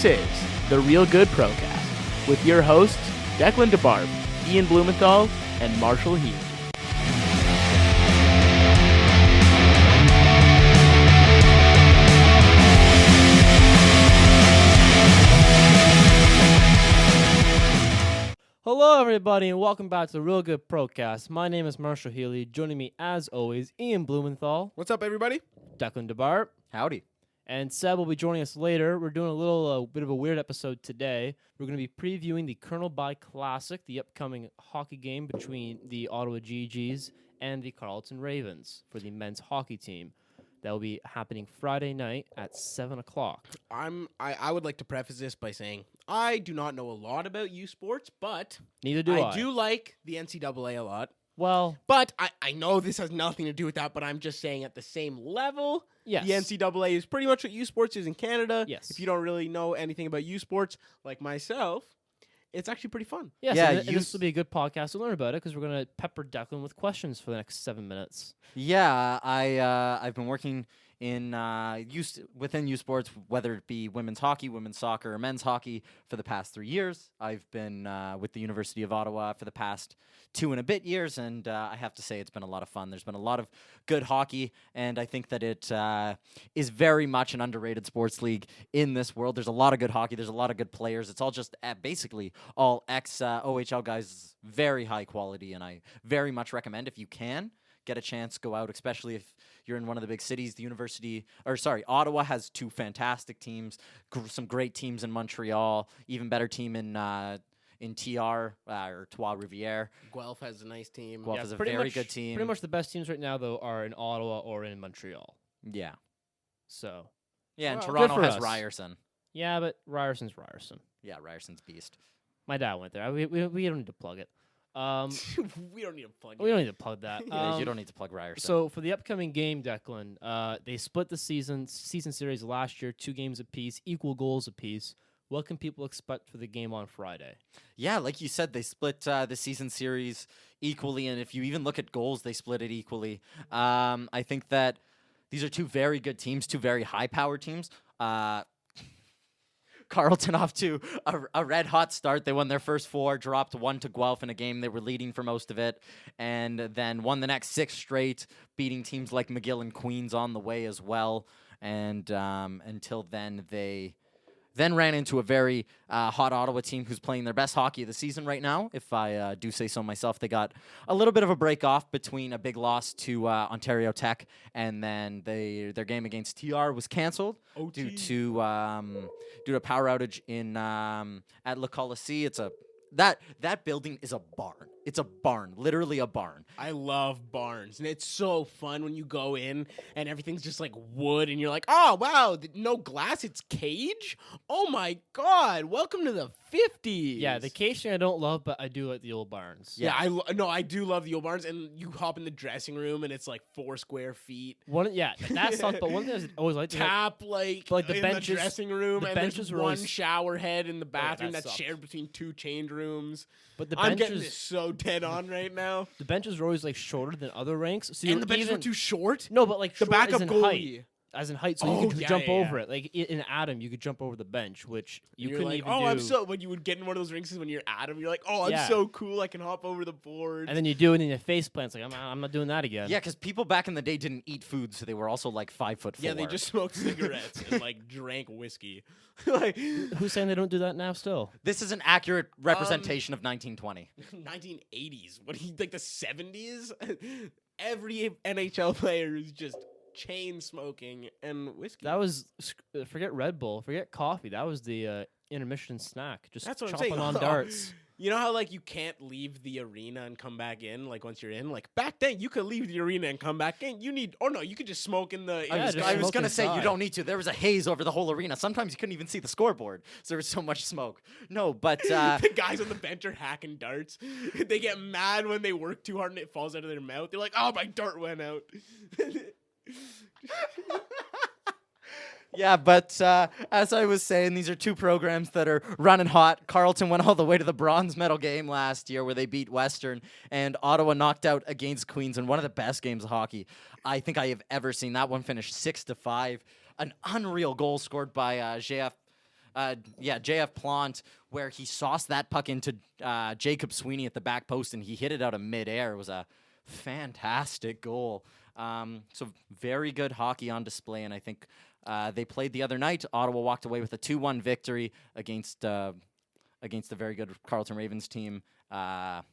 This is the Real Good Procast with your hosts, Declan DeBarb, Ian Blumenthal, and Marshall Heath. Hello, everybody, and welcome back to the Real Good Procast. My name is Marshall Healy. Joining me, as always, Ian Blumenthal, What's up, everybody? Declan DeBarb, Howdy. and Seb will be joining us later. We're doing a little bit of a weird episode today. We're going to be previewing the Colonel By Classic, the upcoming hockey game between the Ottawa Gee-Gees and the Carleton Ravens for the men's hockey team. That will be happening Friday night at 7 o'clock. I would like to preface this by saying I do not know a lot about U Sports, but Neither do I. I do like the NCAA a lot. Well, But I know this has nothing to do with that, but I'm just saying at the same level, yes. the NCAA is pretty much what U Sports is in Canada. Yes. If you don't really know anything about U Sports, like myself, it's actually pretty fun. Yes, Yeah, and this will be a good podcast to learn about it because we're going to pepper Declan with questions for the next 7 minutes. Yeah, I've been working in within U Sports, whether it be women's hockey, women's soccer, or men's hockey, for the past 3 years. I've been with the University of Ottawa for the past 2 and a bit years, and I have to say it's been a lot of fun. There's been a lot of good hockey, and I think that it is very much an underrated sports league in this world. There's a lot of good hockey. There's a lot of good players. It's all just basically all ex-OHL guys, very high quality, and I very much recommend, if you can, get a chance, go out, especially if you're in one of the big cities. Ottawa has 2 fantastic teams, some great teams in Montreal, even better team in TR or Trois Rivières. Guelph has a nice team. Guelph is a pretty very much- good team. Pretty much the best teams right now, though, are in Ottawa or in Montreal. Yeah. So, Yeah, and Well, Toronto good for has us. Ryerson. yeah, but Ryerson's Ryerson. Yeah, Ryerson's beast. My dad went there. We don't need to plug it. We don't need to plug it. We don't need to plug that. Yeah, you don't need to plug Ryerson. So for the upcoming game, Declan, they split the season series last year, 2 games apiece, equal goals apiece. What can people expect for the game on Friday? yeah, like you said, they split the season series equally, and if you even look at goals, they split it equally. I think that these are 2 very good teams, 2 very high-powered teams. Carleton off to a red-hot start. They won their first 4, dropped 1 to Guelph in a game they were leading for most of it, and then won the next 6 straight, beating teams like McGill and Queens on the way as well. And until then, they then ran into a very hot Ottawa team who's playing their best hockey of the season right now, if I do say so myself. They got a little bit of a break off between a big loss to Ontario Tech, and then their game against TR was canceled due to power outage in at Le Coliseum. It's that building is a barn. It's a barn, literally a barn. I love barns, and it's so fun when you go in and everything's just like wood, and you're like, oh, wow, no glass, it's cage? Oh, my God, welcome to the 50s. Yeah, the cage I don't love, but I do like the old barns. Yeah, I do love the old barns, and you hop in the dressing room, and it's like 4 square feet. That sucks. But one thing I always liked is Tap, like the in benches- the dressing room, the and benches there's were one always- shower head in the bathroom that that's sucked. shared between 2 change rooms. but the I'm getting this benches so dead on right now. the benches were always like shorter than other ranks. So And the benches were too short? No, but like The short backup as in height. goalie. As in height, so Oh, you could yeah, jump yeah, over yeah. it. Like in Adam, you could jump over the bench, which you You're couldn't like, even oh, do. I'm so. When you would get in one of those rinks when you're Adam, you're like, oh, I'm Yeah. so cool. I can hop over the board. And then you do it in your face plants. Like I'm not doing that again. Yeah, because people back in the day didn't eat food, so they were also like 5'4". yeah, they just smoked cigarettes and like drank whiskey. like Who's saying they don't do that now? Still, This is an accurate representation of 1920. 1980s. What like the 70s? Every NHL player is just chain smoking and whiskey. that was forget Red Bull, forget coffee. That was the intermission snack. Just That's what I'm chopping saying. on darts. You know how like you can't leave the arena and come back in like once you're in? Like back then you could leave the arena and come back in. You could just smoke in the Yeah, just I was smoke going to say, you inside. don't need to. There was a haze over the whole arena. Sometimes you couldn't even see the scoreboard, so there was so much smoke. No, but the guys on the bench are hacking darts. They get mad when they work too hard and it falls out of their mouth. They're like, "Oh, my dart went out." yeah, but as I was saying, these are 2 programs that are running hot. Carleton went all the way to the bronze medal game last year where they beat Western, and Ottawa knocked out against Queens in one of the best games of hockey I think I have ever seen. That one finished 6-5. An unreal goal scored by JF JF Plant, where he sauced that puck into Jacob Sweeney at the back post, and he hit it out of midair. It was a fantastic goal. So very good hockey on display, and I think they played the other night. Ottawa walked away with a 2-1 victory against a very good Carleton Ravens team. That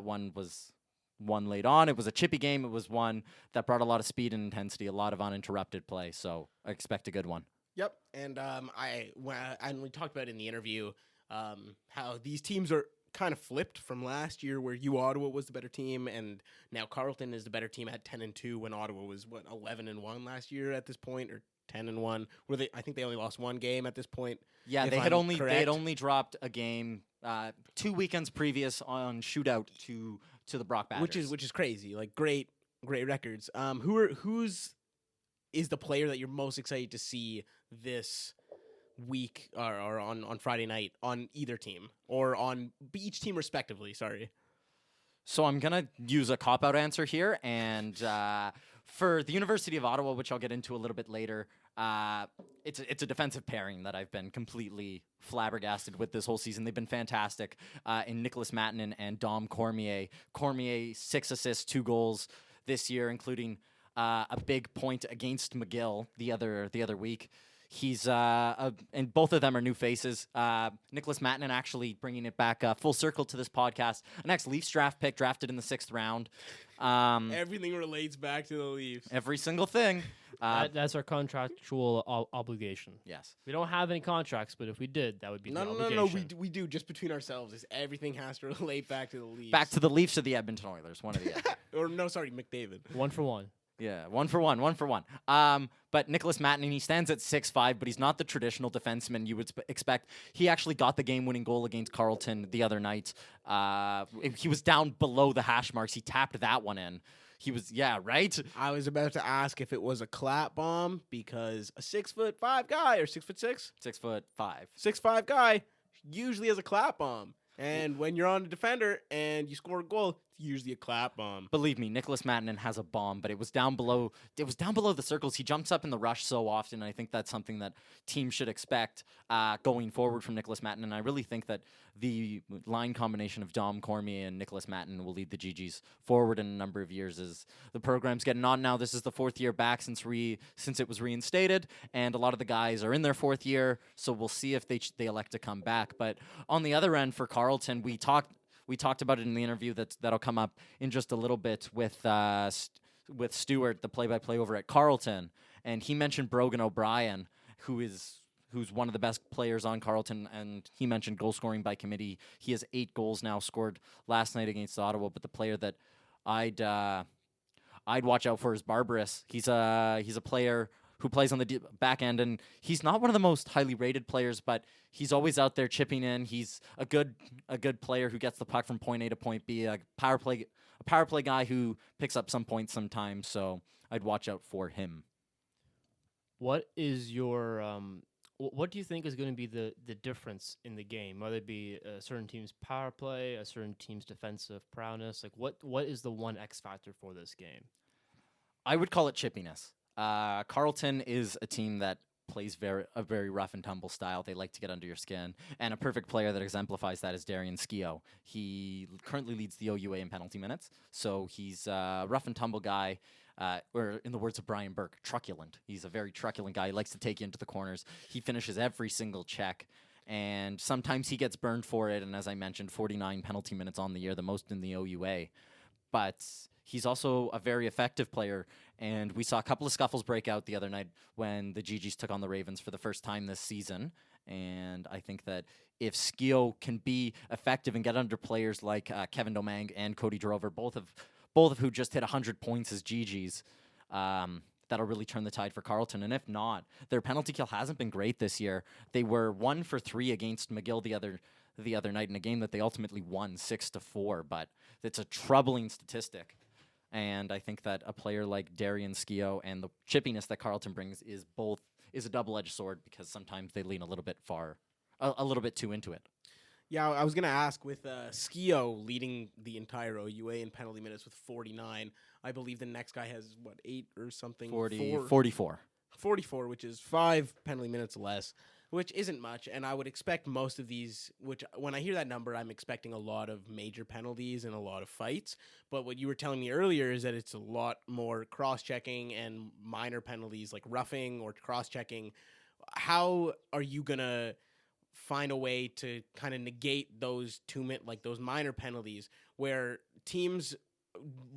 one was won late on. It was a chippy game. It was one that brought a lot of speed and intensity, a lot of uninterrupted play. So I expect a good one. Yep, and and we talked about in the interview how these teams are kind of flipped from last year, where Ottawa was the better team, and now Carleton is the better team at 10-2 when Ottawa was 11-1 last year at this point, or 10-1. I think they only lost one game at this point. Yeah, they had only dropped a game 2 weekends previous on shootout to the Brock Badgers, which is crazy. Like great records. Who's is the player that you're most excited to see this week or on Friday night on either team or on each team respectively? Sorry. So I'm gonna use a cop-out answer here, and for the University of Ottawa, which I'll get into a little bit later, it's a defensive pairing that I've been completely flabbergasted with this whole season. They've been fantastic in Nicholas Mattinen and Dom Cormier. Cormier 6 assists, 2 goals this year, including a big point against McGill the other week. He's and both of them are new faces. Nicholas Mattinen actually bringing it back full circle to this podcast. An ex-Leafs draft pick, drafted in the 6th round. Everything relates back to the Leafs. Every single thing. That's our contractual obligation. Yes. We don't have any contracts, but if we did, that would be the obligation. No. We do just between ourselves. Is everything has to relate back to the Leafs. Back to the Leafs or the Edmonton Oilers, one of the other. Or no, sorry, McDavid. 1 for 1. Yeah, 1 for 1. But Nicholas Mattinen, he stands at 6'5", but he's not the traditional defenseman you would expect. He actually got the game-winning goal against Carleton the other night. He was down below the hash marks. He tapped that one in. Right? I was about to ask if it was a clap bomb, because a 6'5" guy, or 6'6"? 6'5". 6'5" guy usually has a clap bomb. And when you're on a defender and you score a goal, it's usually a clap bomb. Believe me, Nicholas Mattinen has a bomb, but it was down below. It was down below the circles. He jumps up in the rush so often, and I think that's something that teams should expect going forward from Nicholas Mattinen. I really think that the line combination of Dom Cormier and Nicholas Mattinen will lead the Gee-Gees forward in a number of years as the program's getting on now. This is the 4th year back since it was reinstated, and a lot of the guys are in their 4th year, so we'll see if they elect to come back. But on the other end, for Carleton, we talked about it in the interview that'll come up in just a little bit with Stuart, the play-by-play over at Carleton, and he mentioned Brogan O'Brien, who's one of the best players on Carleton, and he mentioned goal scoring by committee. He has 8 goals now, scored last night against Ottawa. But the player that I'd watch out for is Barbarous. He's a player who plays on the back end, and he's not one of the most highly rated players, but he's always out there chipping in. He's a good player who gets the puck from point A to point B, a power play guy who picks up some points sometimes, so I'd watch out for him. What is your what do you think is going to be the difference in the game, whether it be a certain team's power play, a certain team's defensive prowess? Like what is the one X factor for this game? I would call it chippiness. Carleton is a team that plays a very rough and tumble style. They like to get under your skin, and a perfect player that exemplifies that is Darian Skio. He currently leads the OUA in penalty minutes, so he's a rough and tumble guy, or in the words of Brian Burke, truculent. He's a very truculent guy. He likes to take you into the corners. He finishes every single check, and sometimes he gets burned for it, and as I mentioned, 49 penalty minutes on the year, the most in the OUA. But he's also a very effective player, and we saw a couple of scuffles break out the other night when the Gee-Gees took on the Ravens for the first time this season. And I think that if Skio can be effective and get under players like Kevin Domang and Cody Drover, both of who just hit 100 points as Gee-Gees, that'll really turn the tide for Carleton. And if not, their penalty kill hasn't been great this year. They were 1 for 3 against McGill the other night in a game that they ultimately won 6-4, but it's a troubling statistic. And I think that a player like Darian Skio and the chippiness that Carleton brings is a double-edged sword, because sometimes they lean a little bit too into it. Yeah, I was going to ask, with Skio leading the entire OUA in penalty minutes with 49, I believe the next guy has, 8 or something? 44. 44, which is 5 penalty minutes less, which isn't much. And I would expect most of these, which when I hear that number, I'm expecting a lot of major penalties and a lot of fights. But what you were telling me earlier is that it's a lot more cross-checking and minor penalties like roughing or cross-checking. How are you going to find a way to kind of negate those those minor penalties where teams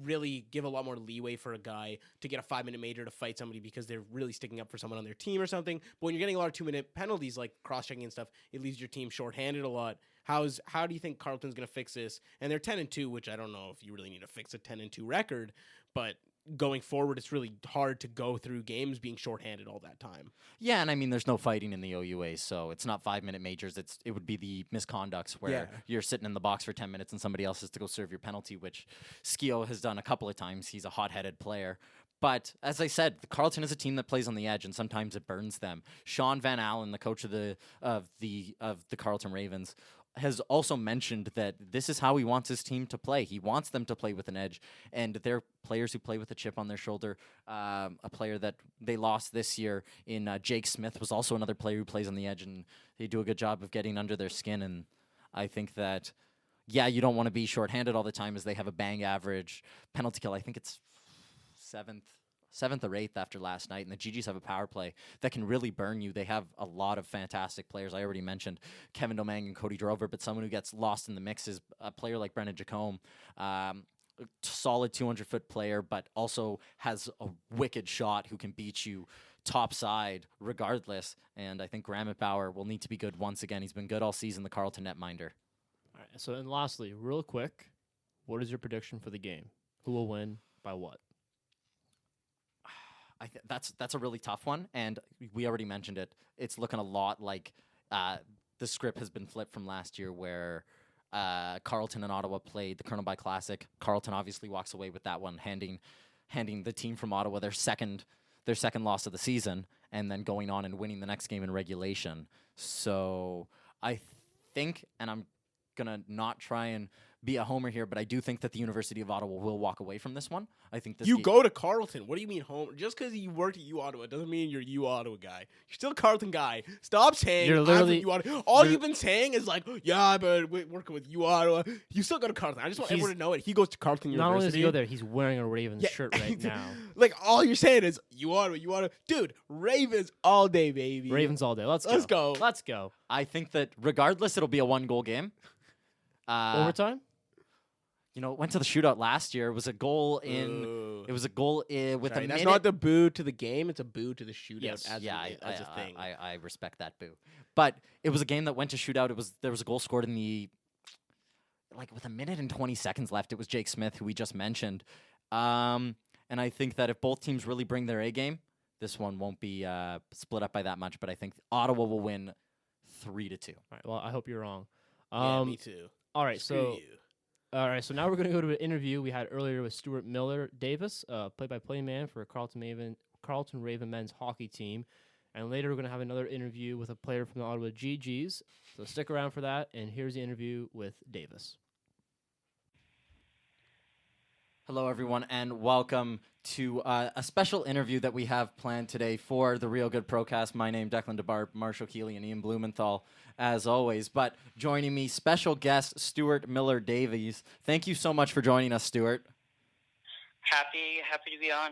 really give a lot more leeway for a guy to get a 5-minute major to fight somebody because they're really sticking up for someone on their team or something? But when you're getting a lot of 2-minute penalties like cross-checking and stuff, it leaves your team shorthanded a lot. How do you think Carleton's going to fix this? And they're 10-2, which I don't know if you really need to fix a 10-2 record, but going forward, it's really hard to go through games being shorthanded all that time. Yeah, and I mean, there's no fighting in the OUA, so it's not 5-minute majors. It would be the misconducts where you're sitting in the box for 10 minutes and somebody else has to go serve your penalty, which Skio has done a couple of times. He's a hot-headed player. But as I said, Carleton is a team that plays on the edge, and sometimes it burns them. Sean Van Allen, the coach of the Carleton Ravens, has also mentioned that this is how he wants his team to play. He wants them to play with an edge, and they're players who play with a chip on their shoulder. A player that they lost this year in Jake Smith was also another player who plays on the edge, and they do a good job of getting under their skin. And I think that, you don't want to be shorthanded all the time as they have a bang average penalty kill. I think it's seventh or eighth after last night, and the Gee-Gees have a power play that can really burn you. They have a lot of fantastic players. I already mentioned Kevin Domingue and Cody Drover, but someone who gets lost in the mix is a player like Brennan Jacome, solid 200-foot player, but also has a wicked shot who can beat you topside regardless. And I think Grammett Bauer will need to be good once again. He's been good all season, the Carleton netminder. All right, so, and lastly, real quick, what is your prediction for the game? Who will win by what? That's a really tough one, and we already mentioned it. It's looking a lot like the script has been flipped from last year where Carleton and Ottawa played the Colonel By Classic. Carleton obviously walks away with that one, handing the team from Ottawa their second loss of the season, and then going on and winning the next game in regulation. So I think, and I'm going to not try and be a homer here, but I do think that the University of Ottawa will walk away from this one. I think this go to Carleton. What do you mean homer? Just because you worked at U Ottawa doesn't mean you're a U Ottawa guy. You're still a Carleton guy. Stop saying You're literally U Ottawa. All you've been saying is like, I've been working with U Ottawa. You still go to Carleton. I just want everyone to know it. He goes to Carleton University. Not only does he go there, he's wearing a Ravens shirt right now. Like all you're saying is U Ottawa. Dude, Ravens all day, baby. Ravens all day. Let's go. Let's go. I think that regardless, it'll be a 1-goal game. Overtime? It went to the shootout last year. It was a goal in. Ooh. It was a goal with a minute. That's not the boo to the game. It's a boo to the shootout. Yes. As a thing. I respect that boo. But it was a game that went to shootout. There was a goal scored in the with a minute and 20 seconds left. It was Jake Smith, who we just mentioned. And I think that if both teams really bring their A game, this one won't be split up by that much. But I think Ottawa will win 3-2. All right. Well, I hope you're wrong. Yeah, me too. All right. Screw you. All right, so now we're going to go to an interview we had earlier with Stuart Miller Davis, play-by-play man for Carleton Raven men's hockey team. And later we're going to have another interview with a player from the Ottawa Gee-Gees. So stick around for that, and here's the interview with Davis. Hello, everyone, and welcome to a special interview that we have planned today for the Real Good Procast. My name, Declan DeBarb, Marshall Keeley, and Ian Blumenthal, as always. But joining me, special guest Stuart Miller Davies. Thank you so much for joining us, Stuart. Happy to be on.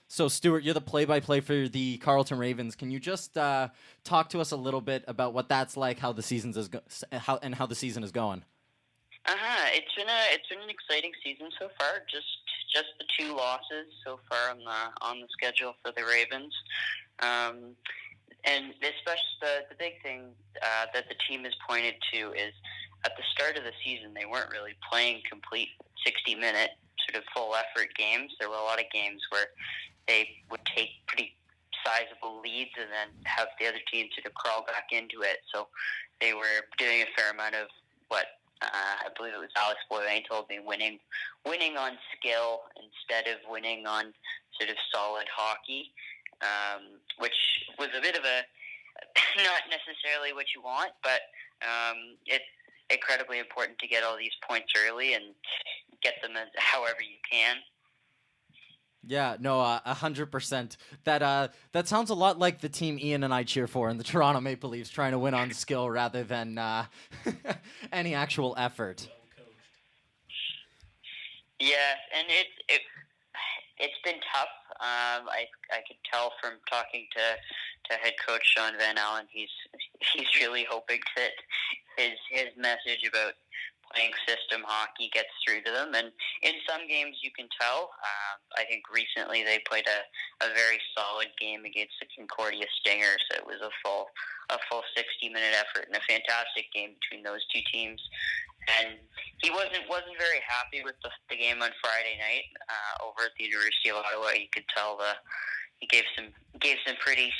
So, Stuart, you're the play-by-play for the Carleton Ravens. Can you just talk to us a little bit about what that's like, how the season is going? It's been an exciting season so far. Just the 2 losses so far on the schedule for the Ravens, and especially the big thing that the team has pointed to is at the start of the season they weren't really playing complete 60-minute sort of full effort games. There were a lot of games where they would take pretty sizable leads and then have the other team sort of crawl back into it. So they were doing a fair amount of what I believe it was Alex Boivin told me, winning on skill instead of winning on sort of solid hockey, which was a bit of a not necessarily what you want, but it's incredibly important to get all these points early and get them however you can. Yeah, no, 100%. That sounds a lot like the team Ian and I cheer for in the Toronto Maple Leafs, trying to win on skill rather than any actual effort. Yeah, and it's been tough. I could tell from talking to head coach Sean Van Allen, he's really hoping that his message about playing system hockey gets through to them. And in some games you can tell. I think recently they played a very solid game against the Concordia Stingers. It was a full 60-minute effort and a fantastic game between those two teams. And he wasn't very happy with the game on Friday night over at the University of Ottawa. You could tell he gave some pretty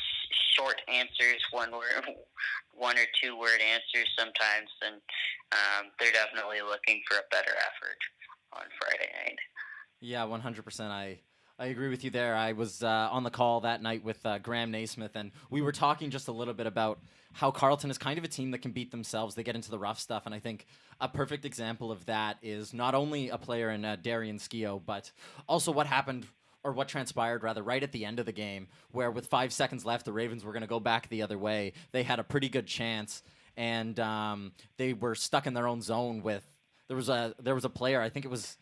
short answers, one or two word answers sometimes, and they're definitely looking for a better effort on Friday night. Yeah, 100%. I agree with you there. I was on the call that night with Graham Naismith, and we were talking just a little bit about how Carleton is kind of a team that can beat themselves. They get into the rough stuff, and I think a perfect example of that is not only a player in Darian Skio, but also what happened, or what transpired rather, right at the end of the game, where with 5 seconds left, the Ravens were going to go back the other way. They had a pretty good chance, and they were stuck in their own zone with. There was a player, I think it was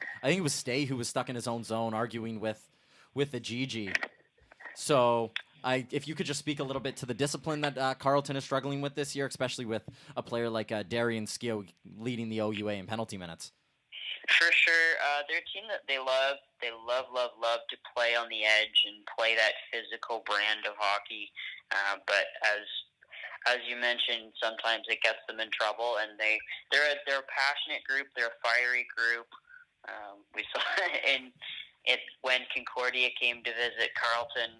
Stay, who was stuck in his own zone arguing with the Gee-Gee. So if you could just speak a little bit to the discipline that Carleton is struggling with this year, especially with a player like Darian Skio leading the OUA in penalty minutes. For sure. They're a team that they love. They love to play on the edge and play that physical brand of hockey. But as you mentioned, sometimes it gets them in trouble, and they're a passionate group. They're a fiery group. We saw when Concordia came to visit Carleton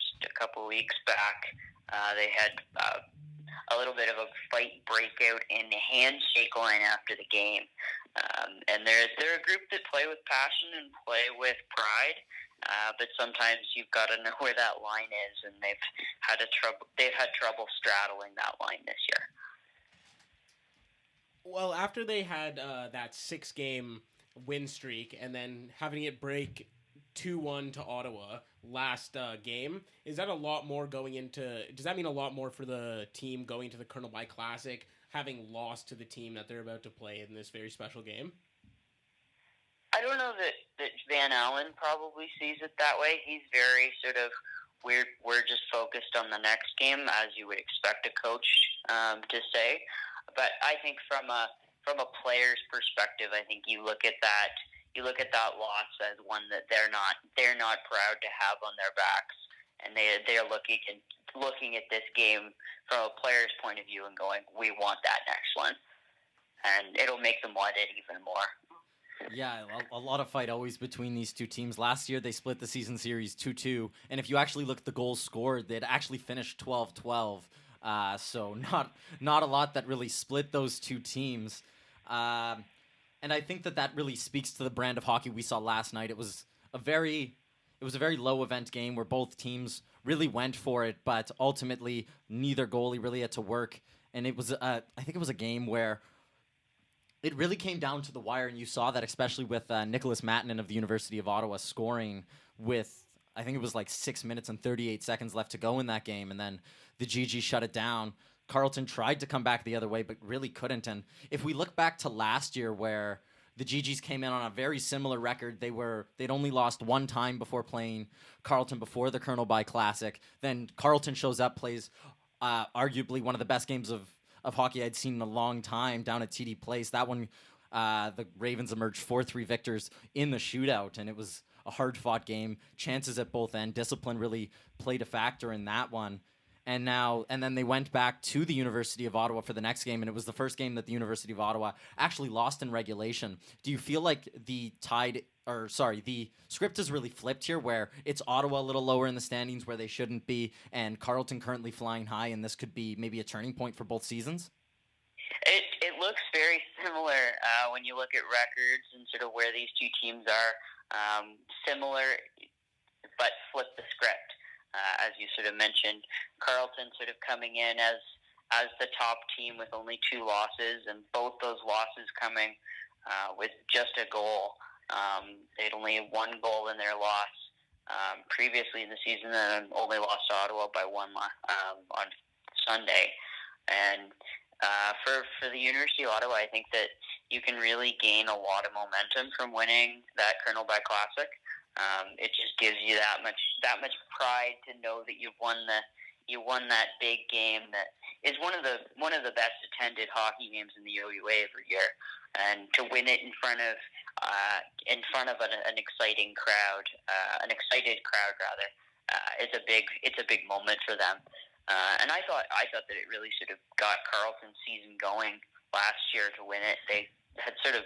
just a couple of weeks back. They had a little bit of a fight breakout in the handshake line after the game. And they're a group that play with passion and play with pride, but sometimes you've got to know where that line is, and they've had trouble straddling that line this year. Well, after they had that 6-game win streak and then having it break 2-1 to Ottawa last game, is that a lot more going into? Does that mean a lot more for the team going to the Colonel By Classic, having lost to the team that they're about to play in this very special game? I don't know that Van Allen probably sees it that way. He's very sort of, we're just focused on the next game, as you would expect a coach to say. But I think from a player's perspective, I think you look at that loss as one that they're not proud to have on their backs, and they're looking at this game from a player's point of view and going, we want that next one, and it'll make them want it even more. Yeah, a lot of fight always between these two teams. Last year, they split the season series 2-2, and if you actually look at the goals scored, they'd actually finished 12-12, so not a lot that really split those two teams. And I think that really speaks to the brand of hockey we saw last night. It was a very low event game where both teams really went for it, but ultimately neither goalie really had to work. And it was I think it was a game where it really came down to the wire, and you saw that especially with Nicholas Mattinen of the University of Ottawa scoring with, I think it was like 6 minutes and 38 seconds left to go in that game, and then the Gee-Gees shut it down. Carleton tried to come back the other way, but really couldn't. And if we look back to last year, where the Gee-Gees came in on a very similar record, they'd only lost one time before playing Carleton before the Colonel By Classic. Then Carleton shows up, plays arguably one of the best games of hockey I'd seen in a long time down at TD Place. That one, the Ravens emerged 4-3 victors in the shootout, and it was a hard-fought game. Chances at both ends. Discipline really played a factor in that one. And then they went back to the University of Ottawa for the next game, and it was the first game that the University of Ottawa actually lost in regulation. Do you feel like the script is really flipped here, where it's Ottawa a little lower in the standings where they shouldn't be, and Carleton currently flying high, and this could be maybe a turning point for both seasons? It looks very similar when you look at records and sort of where these two teams are similar, but flip the script. As you sort of mentioned, Carleton sort of coming in as the top team with only 2 losses, and both those losses coming with just a goal. They'd only had 1 goal in their loss previously in the season, and only lost to Ottawa by one on Sunday. And for the University of Ottawa, I think that you can really gain a lot of momentum from winning that Colonel By Classic. It just gives you that much pride to know that you won that big game that is one of the best attended hockey games in the OUA every year, and to win it in front of an excited crowd rather, it's a big moment for them. And I thought that it really sort of got Carleton's season going last year to win it. They had sort of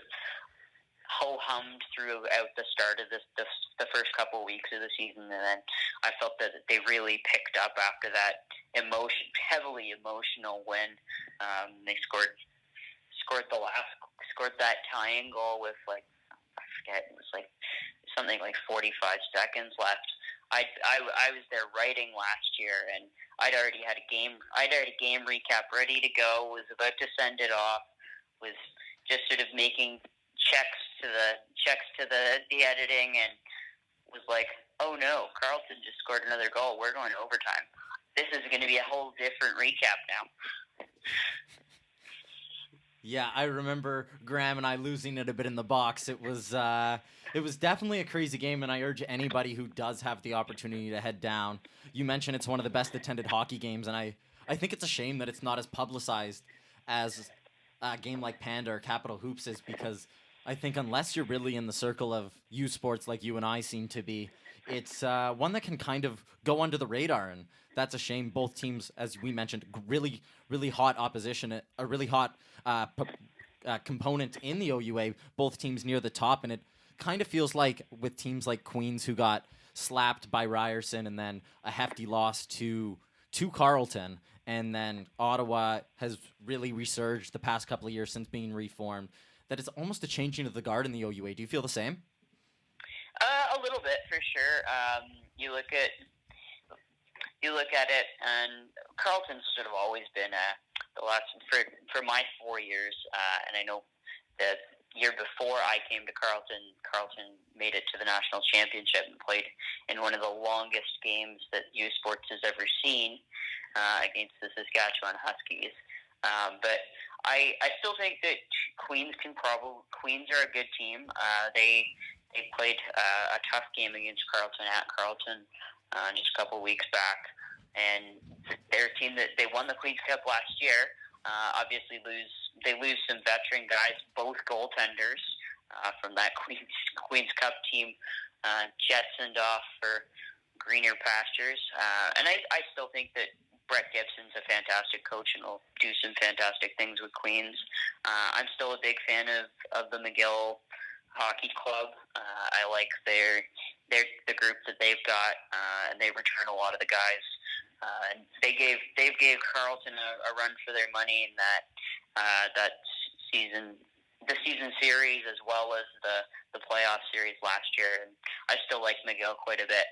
ho-hummed throughout the start of the first couple of weeks of the season, and then I felt that they really picked up after that heavily emotional win. They scored that tying goal with, like, I forget, it was like something like 45 seconds left. I was there writing last year, and I'd already had a game recap ready to go. Was about to send it off. Was just sort of making checks to the editing, and was like, oh no, Carleton just scored another goal. We're going to overtime. This is going to be a whole different recap now. Yeah, I remember Graham and I losing it a bit in the box. It was definitely a crazy game, and I urge anybody who does have the opportunity to head down. You mentioned it's one of the best attended hockey games, and I think it's a shame that it's not as publicized as a game like Panda or Capital Hoops is, because I think unless you're really in the circle of U Sports like you and I seem to be, it's one that can kind of go under the radar, and that's a shame. Both teams, as we mentioned, really, really hot opposition, a really hot component in the OUA, both teams near the top, and it kind of feels like with teams like Queens, who got slapped by Ryerson and then a hefty loss to Carleton, and then Ottawa has really resurged the past couple of years since being reformed, that it's almost a changing of the guard in the OUA. Do you feel the same? A little bit, for sure. You look at it, and Carleton's sort of always been the last for my 4 years, and I know that year before I came to Carleton made it to the national championship and played in one of the longest games that U Sports has ever seen against the Saskatchewan Huskies. But I still think that Queens are a good team. They played a tough game against Carleton at Carleton just a couple of weeks back, and they're a team that they won the Queens Cup last year. Obviously, they lose some veteran guys, both goaltenders from that Queens Cup team, jettisoned off for greener pastures. And I still think that Brett Gibson's a fantastic coach and will do some fantastic things with Queens. I'm still a big fan of the McGill Hockey Club. I like the group that they've got, and they return a lot of the guys. And they gave Carleton a run for their money in that season, the season series, as well as the playoff series last year. And I still like McGill quite a bit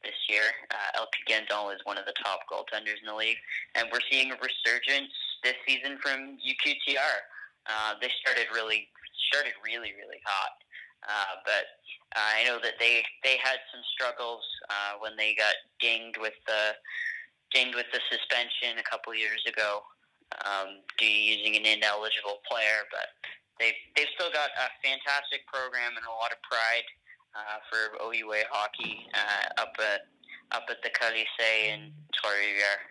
this year. LP Gendon is one of the top goaltenders in the league, and we're seeing a resurgence this season from UQTR. They started really hot, but I know that they had some struggles when they got dinged with the suspension a couple years ago due to using an ineligible player, but they've still got a fantastic program and a lot of pride for OUA hockey up at the Colisée in Trois-Rivières.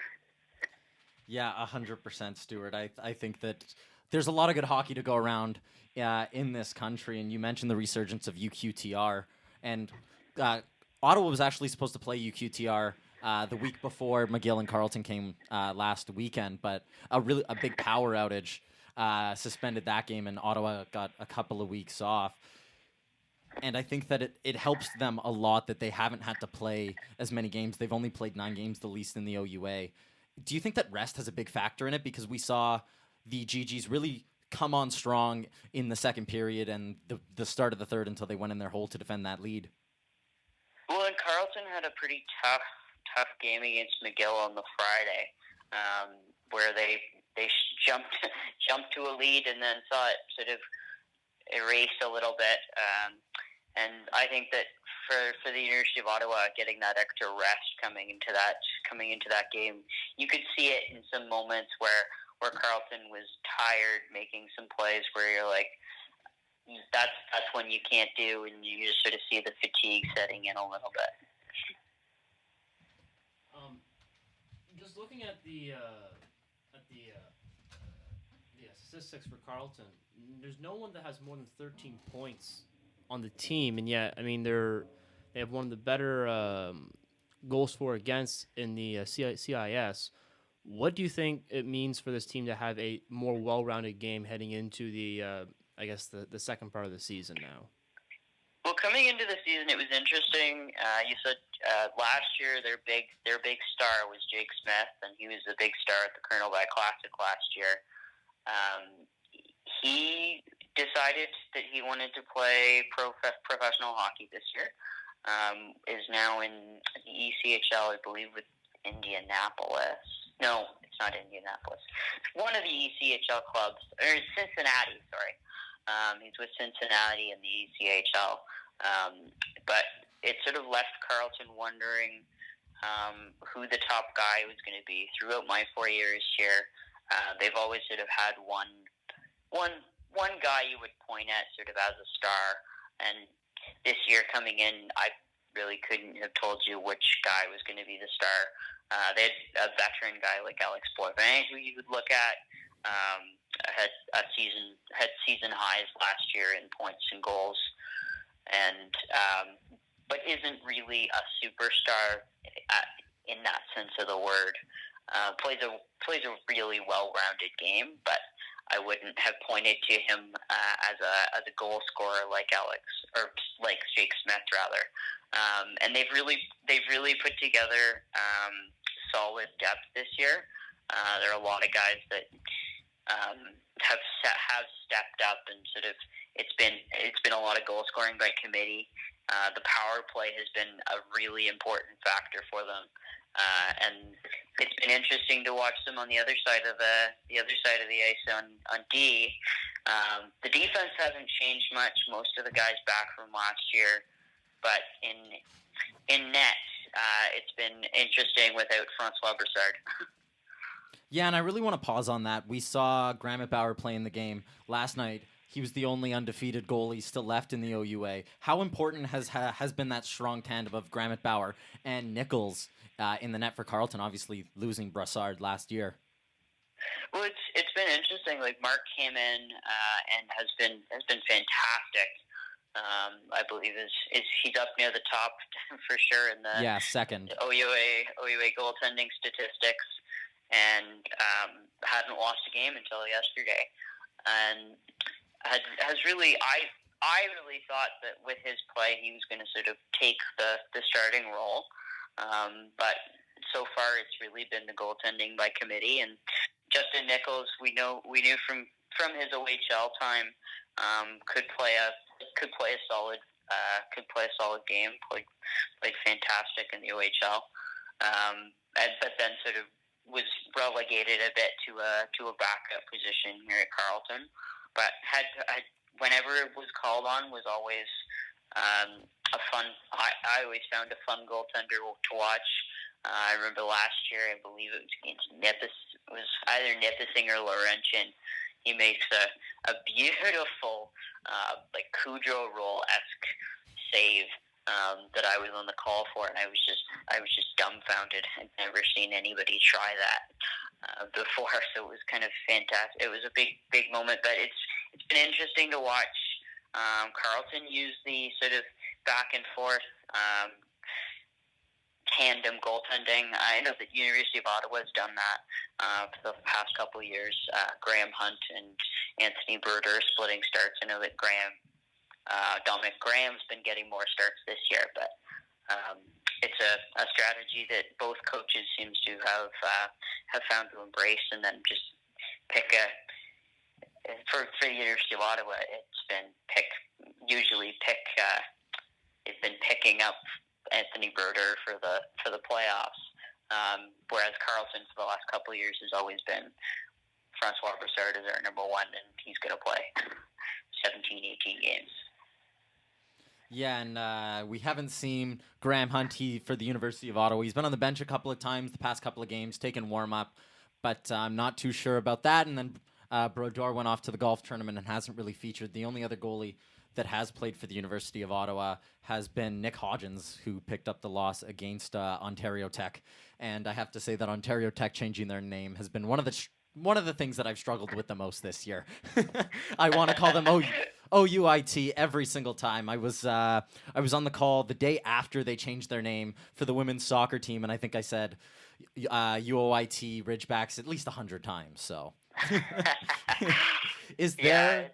Yeah, 100%, Stuart. I think that there's a lot of good hockey to go around in this country, and you mentioned the resurgence of UQTR, and Ottawa was actually supposed to play UQTR the week before McGill and Carleton came last weekend, but a big power outage suspended that game, and Ottawa got a couple of weeks off. And I think that it helps them a lot that they haven't had to play as many games. They've only played 9 games, the least in the OUA. Do you think that rest has a big factor in it? Because we saw the Gee-Gees really come on strong in the second period and the start of the third until they went in their hole to defend that lead. Well, and Carleton had a pretty tough game against McGill on the Friday, where they jumped to a lead and then saw it sort of erased a little bit. And I think that for the University of Ottawa getting that extra rest coming into that game. You could see it in some moments where Carleton was tired, making some plays where you're like, that's when you can't do, and you just sort of see the fatigue setting in a little bit. Just looking at the statistics for Carleton, there's no one that has more than 13 points on the team, and yet, I mean, they have one of the better goals for against in the CIS. What do you think it means for this team to have a more well-rounded game heading into the the second part of the season now? Well, coming into the season, it was interesting. You said last year their big star was Jake Smith, and he was the big star at the Colonel By Classic last year. He decided that he wanted to play professional hockey this year. Is now in the ECHL, I believe, with Indianapolis. No, it's not Indianapolis. One of the ECHL clubs, or Cincinnati, sorry. He's with Cincinnati in the ECHL. But it sort of left Carleton wondering who the top guy was going to be. Throughout my 4 years here, they've always sort of had one guy you would point at sort of as a star. And this year coming in, I really couldn't have told you which guy was going to be the star. They had a veteran guy like Alex Boivin, who you would look at. Had season highs last year in points and goals, and but isn't really a superstar in that sense of the word. Plays a really well-rounded game, but I wouldn't have pointed to him as a goal scorer like Alex or like Jake Smith rather. And they've really put together solid depth this year. There are a lot of guys that have stepped up, and sort of it's been a lot of goal scoring by committee. The power play has been a really important factor for them, and it's been interesting to watch them on the other side of the ice on D. The defense hasn't changed much. Most of the guys back from last year, but in net, it's been interesting without Francois Broussard. Yeah, and I really want to pause on that. We saw Grammet Bauer play in the game last night. He was the only undefeated goalie still left in the OUA. How important has been that strong tandem of Grammet Bauer and Nichols in the net for Carleton? Obviously, losing Broussard last year. Well, it's been interesting. Like Mark came in and has been fantastic. I believe he's up near the top for sure in the second OUA goaltending statistics. And hadn't lost a game until yesterday, and has really I really thought that with his play he was going to sort of take the starting role, but so far it's really been the goaltending by committee. And Justin Nichols, we knew from his OHL time, could play a solid game, played fantastic in the OHL, but then sort of was relegated a bit to a backup position here at Carleton, but whenever it was called on was always a fun. I always found a fun goaltender to watch. I remember last year, I believe it was against Nipis. It was either Nipissing or Laurentian. He makes a beautiful like Kudrow roll-esque save. That I was on the call for, and I was just dumbfounded. I'd never seen anybody try that before, so it was kind of fantastic. It was a big moment, but it's been interesting to watch Carleton use the sort of back and forth tandem goaltending. I know that University of Ottawa has done that for the past couple of years. Graham Hunt and Anthony Bruder splitting starts. I know that Dominic Graham's been getting more starts this year, but it's a strategy that both coaches seems to have found to embrace, and then just for the University of Ottawa, it's been picking up Anthony Bruder for the playoffs, whereas Carleton for the last couple of years has always been Francois Broussard is our number one, and he's going to play 17, 18 games. Yeah, and we haven't seen Graham Hunt for the University of Ottawa. He's been on the bench a couple of times the past couple of games, taking warm-up, but I'm not too sure about that. And then Brodeur went off to the golf tournament and hasn't really featured. The only other goalie that has played for the University of Ottawa has been Nick Hodgins, who picked up the loss against Ontario Tech. And I have to say that Ontario Tech changing their name has been one of the things that I've struggled with the most this year. I want to call them OUIT every single time. I was on the call the day after they changed their name for the women's soccer team, and I think I said UOIT Ridgebacks at least 100 times. So, is there?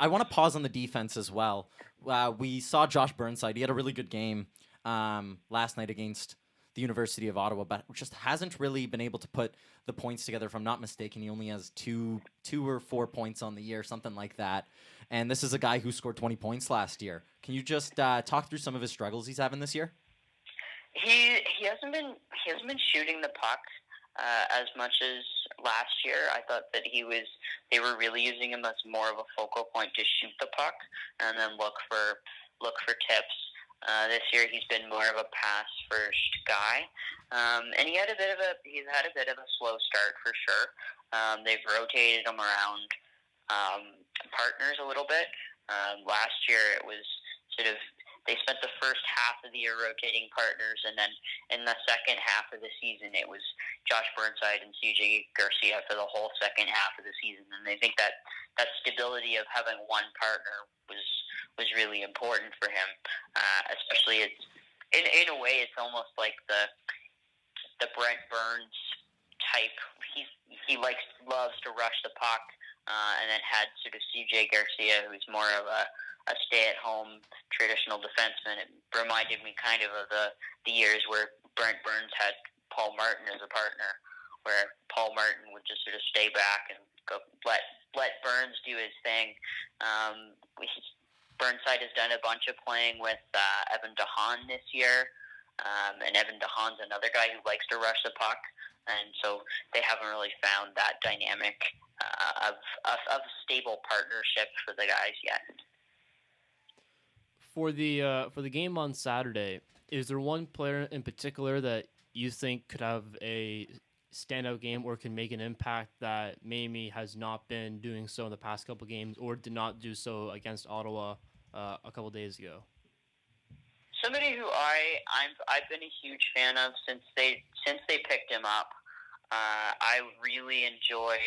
I want to pause on the defense as well. We saw Josh Burnside. He had a really good game last night against the University of Ottawa, but just hasn't really been able to put the points together. If I'm not mistaken, he only has two or 4 points on the year, something like that. And this is a guy who scored 20 points last year. Can you just talk through some of his struggles he's having this year? He hasn't been shooting the puck as much as last year. I thought that they were really using him as more of a focal point to shoot the puck and then look for tips. This year he's been more of a pass first guy, and he's had a bit of a slow start for sure. They've rotated him around partners a little bit. Last year it was sort of they spent the first half of the year rotating partners, and then in the second half of the season it was Josh Burnside and CJ Garcia for the whole second half of the season. And I think that stability of having one partner was really important for him, especially it's in a way it's almost like the Brent Burns type. He loves to rush the puck, and then had sort of CJ Garcia, who's more of a stay-at-home traditional defenseman. It reminded me kind of the years where Brent Burns had Paul Martin as a partner, where Paul Martin would just sort of stay back and go let Burns do his thing. Burnside has done a bunch of playing with Evan DeHaan this year, and Evan DeHaan's another guy who likes to rush the puck, and so they haven't really found that dynamic of a stable partnership for the guys yet. For the game on Saturday, is there one player in particular that you think could have a standout game or can make an impact that maybe has not been doing so in the past couple games or did not do so against Ottawa a couple days ago? Somebody who I've been a huge fan of since they picked him up. I have really enjoyed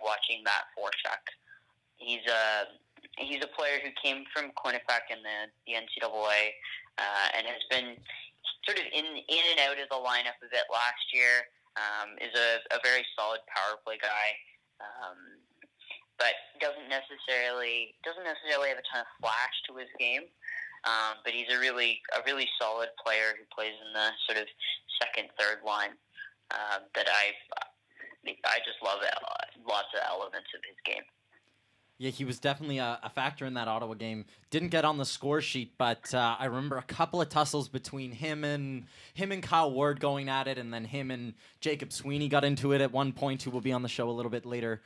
watching Matt Forchuk. He's a player who came from Quinnipiac in the NCAA and has been sort of in and out of the lineup a bit last year. Is a very solid power play guy, but doesn't necessarily have a ton of flash to his game. But he's a really solid player who plays in the sort of second, third line. That I just love lots of elements of his game. Yeah, he was definitely a factor in that Ottawa game. Didn't get on the score sheet, but I remember a couple of tussles between him and Kyle Ward going at it, and then him and Jacob Sweeney got into it at one point, who will be on the show a little bit later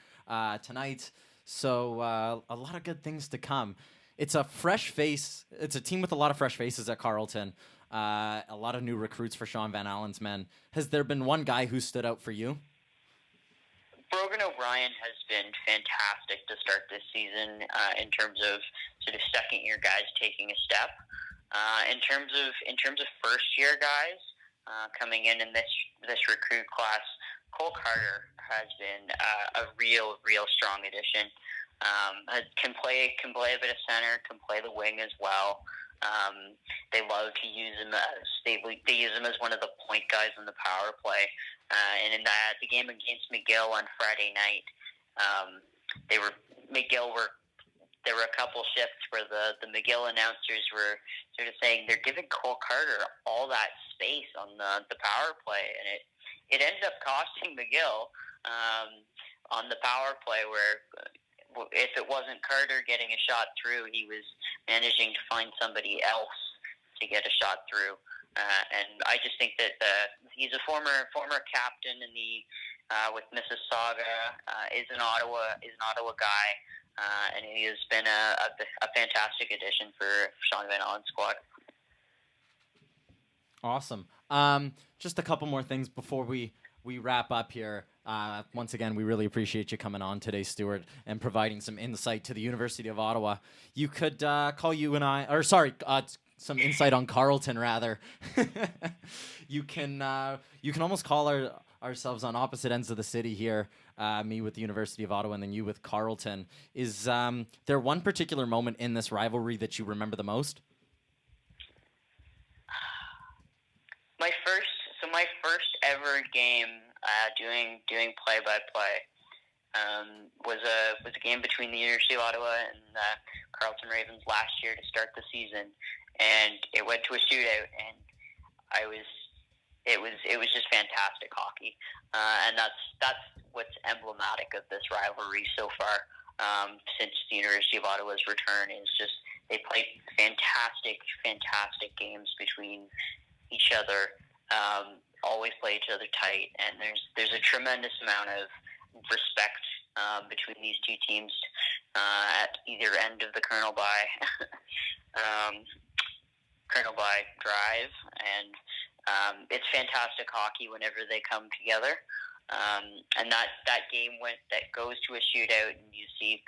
tonight. So a lot of good things to come. It's a fresh face. It's a team with a lot of fresh faces at Carleton. A lot of new recruits for Sean Van Allen's men. Has there been one guy who stood out for you? Brogan O'Brien has been fantastic to start this season in terms of sort of second-year guys taking a step. In terms of first-year guys coming in this recruit class, Cole Carter has been a real strong addition. Can play a bit of center, can play the wing as well. They love to use him they use him as one of the point guys in the power play. And in the game against McGill on Friday night, there were a couple shifts where the McGill announcers were sort of saying they're giving Cole Carter all that space on the power play, and it ended up costing McGill on the power play where if it wasn't Carter getting a shot through, he was managing to find somebody else to get a shot through. And I just think that he's a former captain in with Mississauga, is an Ottawa guy. and he has been a fantastic addition for Sean Van Allen's squad. Awesome. Just a couple more things before we wrap up here. Once again, we really appreciate you coming on today, Stuart, and providing some insight to the University of Ottawa. You could call you and I, or sorry, some insight on Carleton rather. You can almost call ourselves on opposite ends of the city here. Me with the University of Ottawa, and then you with Carleton. Is there one particular moment in this rivalry that you remember the most? My first ever game doing play-by-play was a game between the University of Ottawa and Carleton Ravens last year to start the season, and it went to a shootout, and it was just fantastic hockey, and that's what's emblematic of this rivalry so far since the University of Ottawa's return. Is just they play fantastic games between each other. Always play each other tight, and there's a tremendous amount of respect between these two teams at either end of the Colonel By Drive, and it's fantastic hockey whenever they come together. And that game goes to a shootout, and you see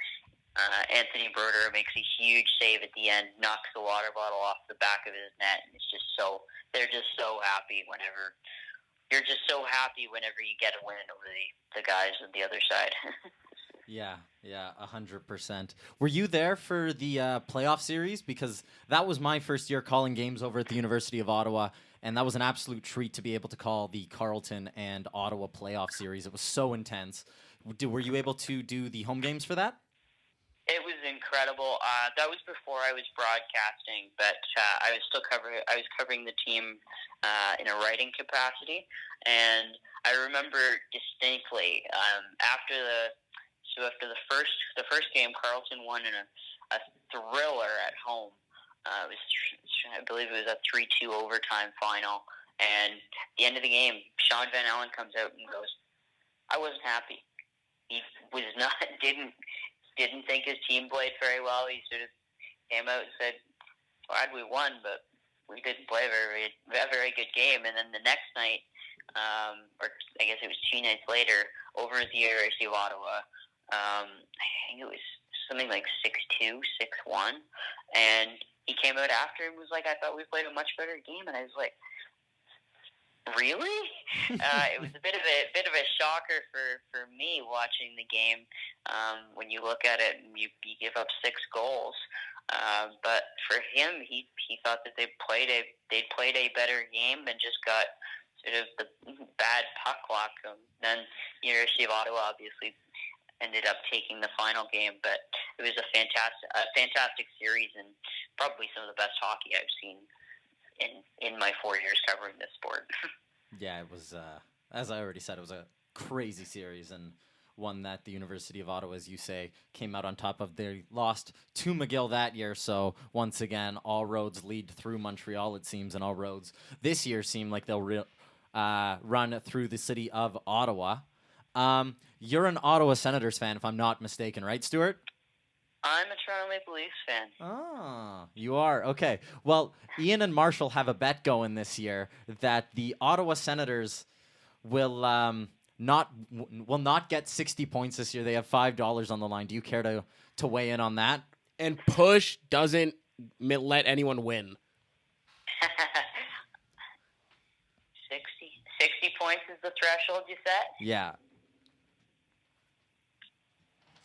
Anthony Broder makes a huge save at the end, knocks the water bottle off the back of his net, and it's just they're just so happy whenever you get a win over the guys on the other side. Yeah, 100%. Were you there for the playoff series? Because that was my first year calling games over at the University of Ottawa, and that was an absolute treat to be able to call the Carleton and Ottawa playoff series. It was so intense. Were you able to do the home games for that? It was incredible. That was before I was broadcasting, but I was still covering the team in a writing capacity, and I remember distinctly after the first game, Carleton won in a thriller at home. I believe it was a 3-2 overtime final, and at the end of the game, Sean Van Allen comes out and goes, "I wasn't happy." He was not didn't think his team played very well. He sort of came out and said, "Glad we won, but we didn't play a very good game." And then the next night, or I guess it was 2 nights later, over at the University of Ottawa, I think it was something like 6-2, 6-1, and he came out after and was like, "I thought we played a much better game," and I was like, "Really?" It was a bit of a shocker for me watching the game. When you look at it, and you give up 6 goals, but for him, he thought that they played a better game and just got sort of the bad puck luck. Then University of Ottawa obviously ended up taking the final game, but it was a fantastic series and probably some of the best hockey I've seen in my 4 years covering this sport. Yeah, it was, as I already said, it was a crazy series, and one that the University of Ottawa, as you say, came out on top of. They lost to McGill that year, so once again, all roads lead through Montreal, it seems, and all roads this year seem like they'll run through the city of Ottawa. You're an Ottawa Senators fan, if I'm not mistaken, right, Stuart? I'm a Toronto Maple Leafs fan. Oh, you are? Okay. Well, Ian and Marshall have a bet going this year that the Ottawa Senators will not get 60 points this year. They have $5 on the line. Do you care to weigh in on that? And push doesn't let anyone win. 60 points is the threshold you set? Yeah.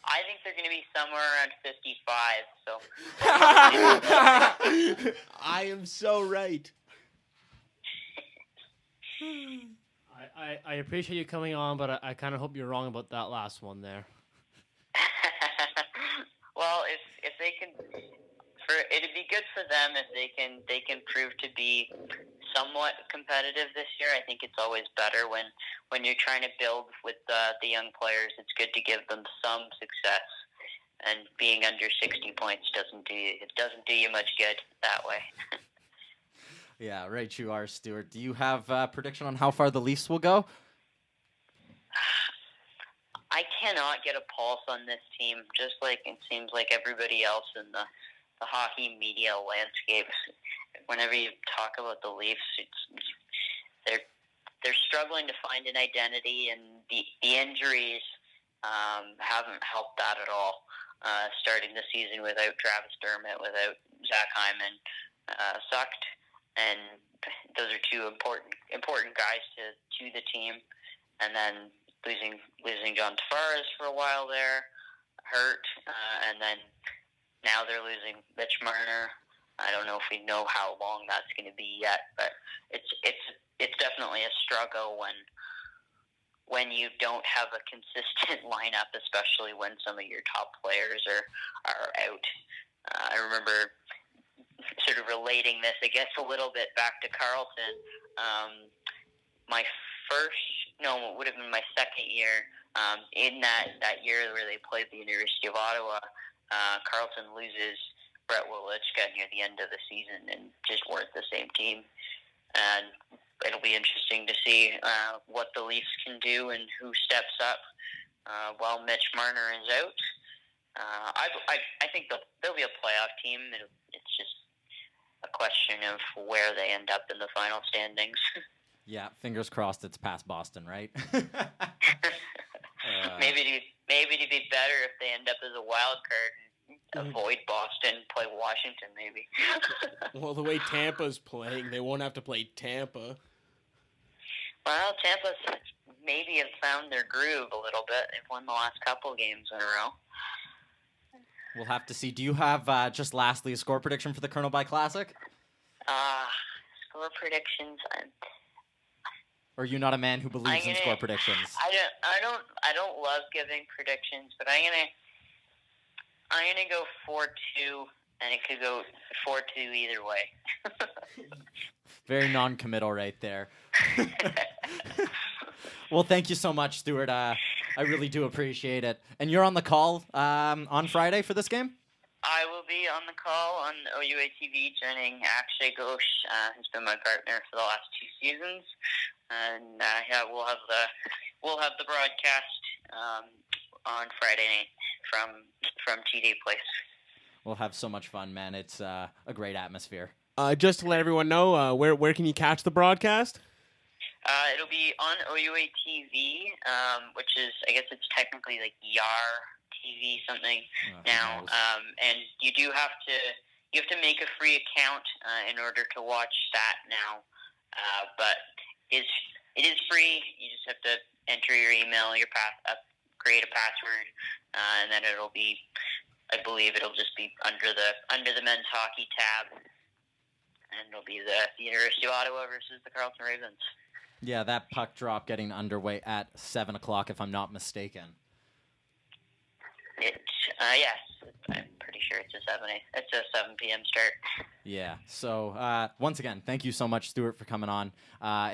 I think they're going to be somewhere around 55. So I am so right. I appreciate you coming on, but I kind of hope you're wrong about that last one there. Well, if they can, it'd be good for them if they can prove to be somewhat competitive this year. I think it's always better when you're trying to build with the young players. It's good to give them some success, and being under 60 points doesn't do you much good that way. Yeah, right. You are, Stuart. Do you have a prediction on how far the Leafs will go? I cannot get a pulse on this team, just like it seems like everybody else in the hockey media landscape. Whenever you talk about the Leafs, they're struggling to find an identity, and the injuries haven't helped that at all. Starting the season without Travis Dermott, without Zach Hyman, sucked, and those are two important guys to the team. And then losing John Tavares for a while there, hurt, and then now they're losing Mitch Marner. I don't know if we know how long that's going to be yet, but it's definitely a struggle when you don't have a consistent lineup, especially when some of your top players are out. I remember sort of relating this, I guess, a little bit back to Carleton. It would have been my second year. In that year where they played the University of Ottawa, Carleton loses Brett Wolichka near the end of the season and just weren't the same team. And it'll be interesting to see what the Leafs can do and who steps up while Mitch Marner is out. I think they'll be a playoff team. It's just a question of where they end up in the final standings. Yeah, fingers crossed it's past Boston, right? Maybe to be better if they end up as a wild card and avoid Boston, play Washington maybe. Well, the way Tampa's playing, they won't have to play Tampa. Well, Tampa's maybe have found their groove a little bit. They've won the last couple games in a row. We'll have to see. Do you have, just lastly, a score prediction for the Colonel By Classic? Score predictions. Or are you not a man who believes in score predictions? I don't love giving predictions, but I'm gonna go 4-2, and it could go 4-2 either way. Very non-committal right there. Well, thank you so much, Stuart. I really do appreciate it. And you're on the call on Friday for this game? I will be on the call on OUA TV, joining Akshay Ghosh, who's been my partner for the last 2 seasons. And we'll have the broadcast on Friday night from TD Place. We'll have so much fun, man. It's a great atmosphere. Just to let everyone know, where can you catch the broadcast? It'll be on OUA TV, which is, I guess it's technically like YAR TV something now. And you have to make a free account in order to watch that now. But it is free. You just have to enter your email, create a password, and then it'll be, I believe it'll just be under the men's hockey tab, and it'll be the University of Ottawa versus the Carleton Ravens. Yeah, that puck drop getting underway at 7 o'clock, if I'm not mistaken. Yes, I'm pretty sure it's a 7 p.m. start. Yeah, so once again, thank you so much, Stuart, for coming on.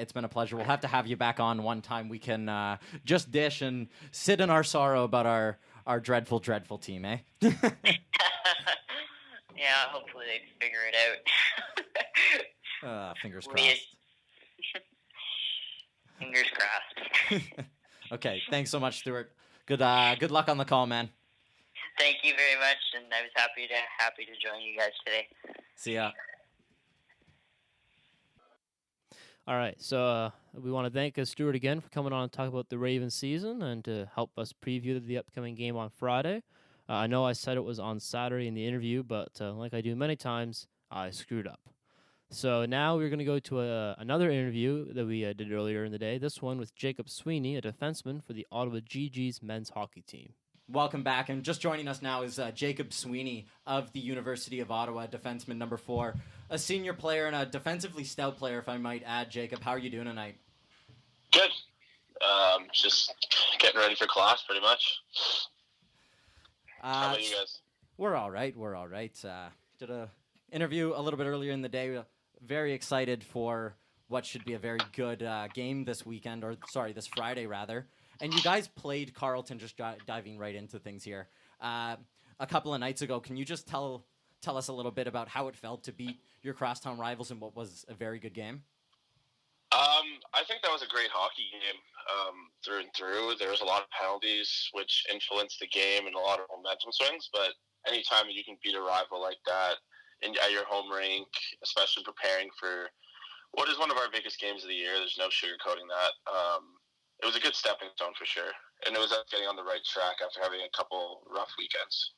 It's been a pleasure. We'll have to have you back on one time. We can just dish and sit in our sorrow about our dreadful, dreadful team, eh? Yeah, hopefully they figure it out. Fingers crossed. Fingers crossed. Okay, thanks so much, Stuart. Good luck on the call, man. Thank you very much, and I was happy to join you guys today. See ya. All right, so we want to thank Stuart again for coming on and talk about the Ravens season and to help us preview the upcoming game on Friday. I know I said it was on Saturday in the interview, but like I do many times, I screwed up. So now we're going to go to another interview that we did earlier in the day, this one with Jacob Sweeney, a defenseman for the Ottawa Gee-Gees men's hockey team. Welcome back, and just joining us now is Jacob Sweeney of the University of Ottawa, defenseman number 4, a senior player and a defensively stout player, if I might add. Jacob, how are you doing tonight? Good. Just getting ready for class, pretty much. How about you guys? We're all right. Did a interview a little bit earlier in the day. Very excited for what should be a very good game this weekend, this Friday, rather. And you guys played Carleton, just diving right into things here, a couple of nights ago. Can you just tell us a little bit about how it felt to beat your crosstown rivals in what was a very good game? I think that was a great hockey game through and through. There was a lot of penalties, which influenced the game and a lot of momentum swings. But anytime you can beat a rival like that at your home rink, especially preparing for what is one of our biggest games of the year, there's no sugarcoating that. It was a good stepping stone for sure. And it was us getting on the right track after having a couple rough weekends.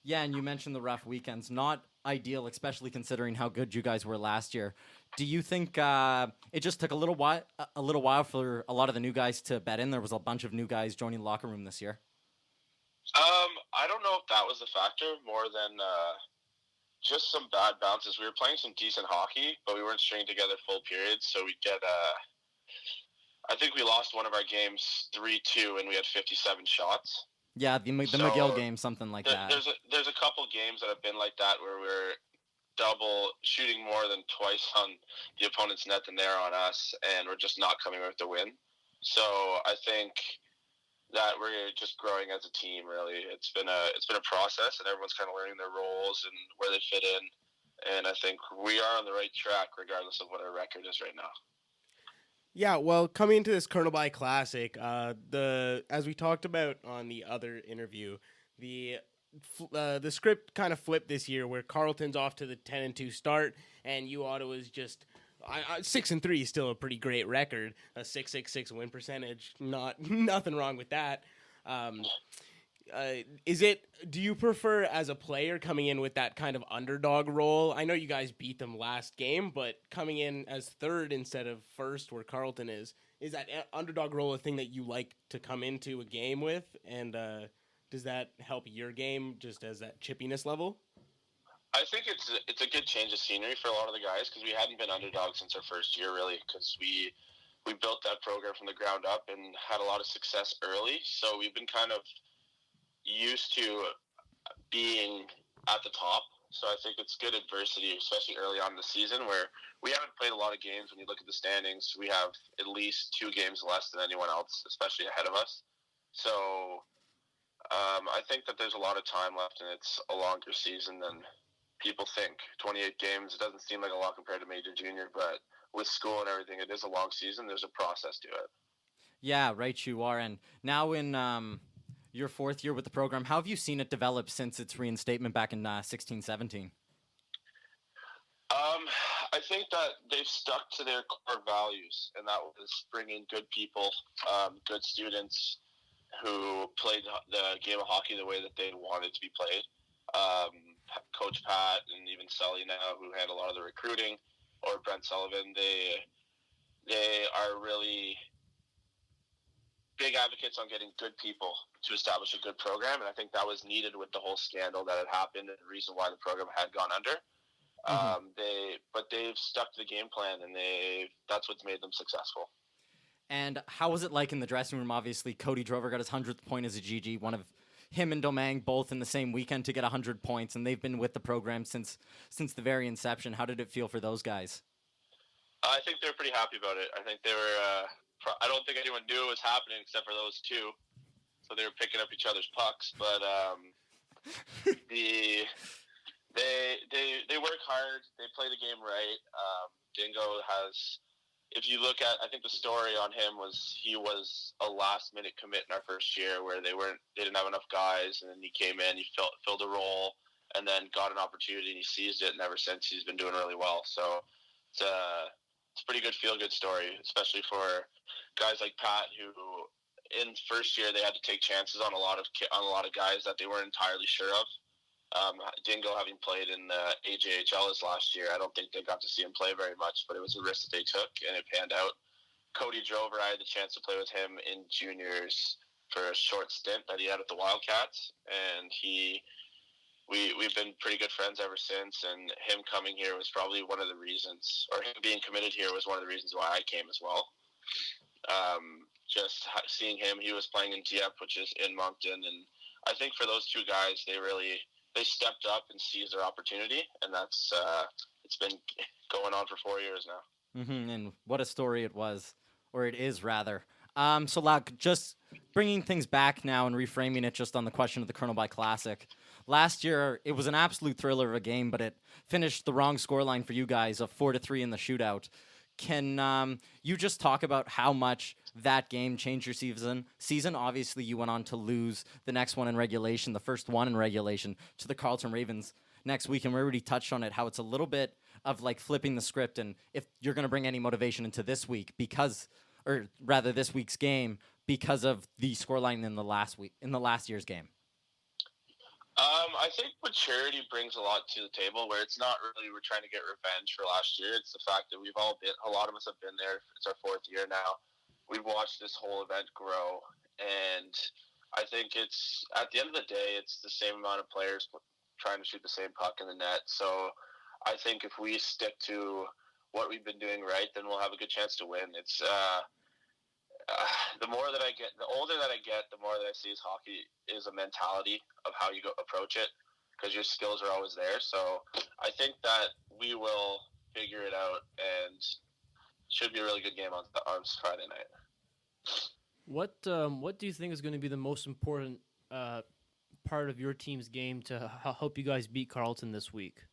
Yeah, and you mentioned the rough weekends. Not ideal, especially considering how good you guys were last year. Do you think it just took a little while for a lot of the new guys to bet in? There was a bunch of new guys joining the locker room this year. I don't know if that was the factor more than just some bad bounces. We were playing some decent hockey, but we weren't stringing together full periods, so we'd get I think we lost one of our games 3-2, and we had 57 shots. Yeah, the McGill game, something like that. There's a couple games that have been like that where we're shooting more than twice on the opponent's net than they're on us, and we're just not coming with the win. So I think that we're just growing as a team. Really, it's been a process, and everyone's kind of learning their roles and where they fit in. And I think we are on the right track, regardless of what our record is right now. Yeah, well, coming into this Colonel By Classic, as we talked about on the other interview, the script kind of flipped this year, where Carleton's off to the 10-2 start, and Ottawa's just 6-3 is still a pretty great record, a 6.66 win percentage. Nothing wrong with that. Do you prefer as a player coming in with that kind of underdog role? I know you guys beat them last game, but coming in as third instead of first where Carleton is that underdog role a thing that you like to come into a game with? And does that help your game just as that chippiness level? I think it's a good change of scenery for a lot of the guys, because we hadn't been underdogs since our first year, really, because we built that program from the ground up and had a lot of success early. So we've been kind of used to being at the top. So I think it's good adversity, especially early on in the season, where we haven't played a lot of games. When you look at the standings, we have at least 2 games less than anyone else, especially ahead of us. So I think that there's a lot of time left, and it's a longer season than people think. 28 games, it doesn't seem like a lot compared to major junior, but with school and everything, it is a long season. There's a process to it. Yeah, right, you are. And now in your 4th year with the program, how have you seen it develop since its reinstatement back in 16-17? I think that they've stuck to their core values, and that was bringing good people, good students who played the game of hockey the way that they wanted to be played. Coach Pat and even Sully now, who handle a lot of the recruiting, or Brent Sullivan, they are really big advocates on getting good people to establish a good program, and I think that was needed with the whole scandal that had happened and the reason why the program had gone under. But they've stuck to the game plan, and that's what's made them successful. And how was it like in the dressing room? Obviously, Cody Drover got his 100th point as a GG, one of him and Domingue both in the same weekend to get 100 points, and they've been with the program since the very inception. How did it feel for those guys? I think they're pretty happy about it. I think they were I don't think anyone knew it was happening except for those two, so they were picking up each other's pucks. But they work hard. They play the game right. Dingo has, if you look at, I think the story on him was he was a last-minute commit in our first year where they didn't have enough guys, and then he came in, he filled a role, and then got an opportunity, and he seized it, and ever since he's been doing really well. So it's a pretty good feel-good story, especially for guys like Pat, who in first year they had to take chances on a lot of guys that they weren't entirely sure of. Dingo, having played in the AJHL his last year, I don't think they got to see him play very much, but it was a risk that they took, and it panned out. Cody Drover, I had the chance to play with him in juniors for a short stint that he had at the Wildcats, and we've been pretty good friends ever since, and him coming here was probably one of the reasons, or him being committed here was one of the reasons why I came as well. Just seeing him, he was playing in Dieppe, which is in Moncton, and I think for those two guys, they stepped up and seized their opportunity, and that's it's been going on for 4 years now. And what a story it was, or it is rather. So, like, just bringing things back now and reframing it just on the question of the Colonel By Classic. Last year, it was an absolute thriller of a game, but it finished the wrong scoreline for you guys of 4-3 in the shootout. Can you just talk about how much that game changed your season? Obviously, you went on to lose the next one in regulation, the first one in regulation, to the Carleton Ravens next week, and we already touched on it, how it's a little bit of like flipping the script, and if you're going to bring any motivation into this week this week's game because of the scoreline in the last year's game. I think maturity brings a lot to the table, where it's not really we're trying to get revenge for last year. It's the fact that a lot of us have been there. It's our fourth year now. We've watched this whole event grow, and I think it's, at the end of the day, it's the same amount of players trying to shoot the same puck in the net. So I think if we stick to what we've been doing right, then we'll have a good chance to win. It's the older that I get, the more that I see is hockey is a mentality of how you approach it, because your skills are always there. So I think that we will figure it out, and should be a really good game on Friday night. What do you think is going to be the most important part of your team's game to help you guys beat Carleton this week?